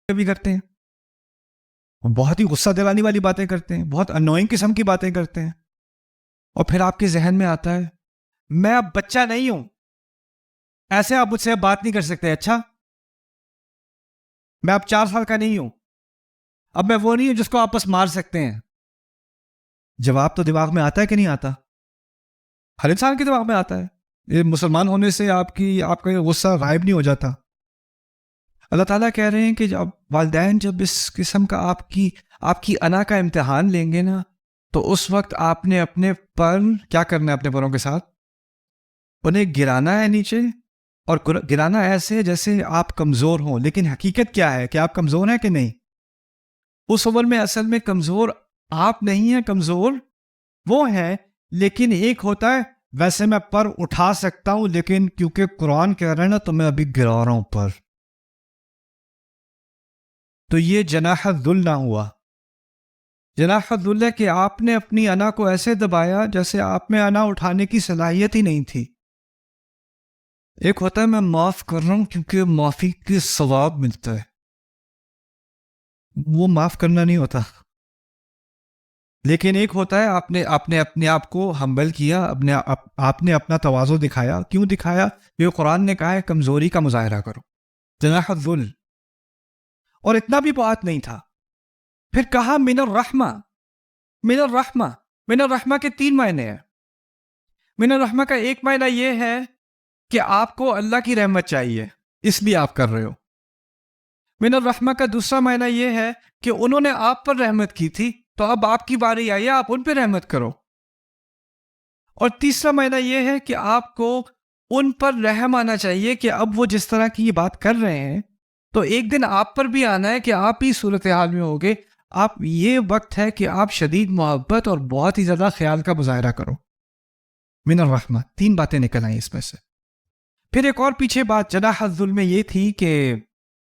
بھی کرتے ہیں، بہت ہی غصہ دلانے والی باتیں کرتے ہیں، بہت انوائنگ قسم کی باتیں کرتے ہیں، اور پھر آپ کے ذہن میں آتا ہے میں اب بچہ نہیں ہوں، ایسے آپ مجھ سے اب بات نہیں کر سکتے. اچھا میں اب 4 سال کا نہیں ہوں، اب میں وہ نہیں ہوں جس کو آپ بس مار سکتے ہیں. جواب تو دماغ میں آتا ہے کہ نہیں آتا؟ ہر انسان کے دماغ میں آتا ہے. یہ مسلمان ہونے سے آپ کا یہ غصہ غائب نہیں ہو جاتا. اللہ تعالیٰ کہہ رہے ہیں کہ جب والدین جب اس قسم کا آپ کی انا کا امتحان لیں گے نا، تو اس وقت آپ نے اپنے پر کیا کرنا ہے؟ اپنے پروں کے ساتھ انہیں گرانا ہے نیچے، اور گرانا ایسے جیسے آپ کمزور ہوں. لیکن حقیقت کیا ہے کہ آپ کمزور ہیں کہ نہیں؟ اس عمر میں اصل میں کمزور آپ نہیں ہیں، کمزور وہ ہیں. لیکن ایک ہوتا ہے ویسے میں پر اٹھا سکتا ہوں، لیکن کیونکہ قرآن کہہ رہا ہے نا تو میں ابھی گرا رہا ہوں پر. تو یہ جناح الذل نہ ہوا. جناح الذل ہے کہ آپ نے اپنی انا کو ایسے دبایا جیسے آپ میں انا اٹھانے کی صلاحیت ہی نہیں تھی. ایک ہوتا ہے میں معاف کر رہا ہوں کیونکہ معافی کے ثواب ملتا ہے، وہ معاف کرنا نہیں ہوتا. لیکن ایک ہوتا ہے آپ نے اپنے آپ کو ہمبل کیا، آپ نے اپنا تواضع دکھایا. کیوں دکھایا؟ یہ قرآن نے کہا ہے کمزوری کا مظاہرہ کرو، جناح الذل. اور اتنا بھی بات نہیں تھا، پھر کہا من الرحمہ. من الرحمہ، من الرحمہ کے 3 معنی ہیں. من الرحمہ کا ایک معنی یہ ہے کہ آپ کو اللہ کی رحمت چاہیے اس لیے آپ کر رہے ہو. من الرحمہ کا دوسرا معنی یہ ہے کہ انہوں نے آپ پر رحمت کی تھی تو اب آپ کی باری آئی ہے، آپ ان پہ رحمت کرو. اور تیسرا معنی یہ ہے کہ آپ کو ان پر رحم آنا چاہیے کہ اب وہ جس طرح کی یہ بات کر رہے ہیں تو ایک دن آپ پر بھی آنا ہے کہ آپ ہی صورتحال میں ہوگے. آپ یہ وقت ہے کہ آپ شدید محبت اور بہت ہی زیادہ خیال کا مظاہرہ کرو. من الرحمہ 3 باتیں نکل آئیں اس میں سے. پھر ایک اور پیچھے بات جناح الذل میں یہ تھی کہ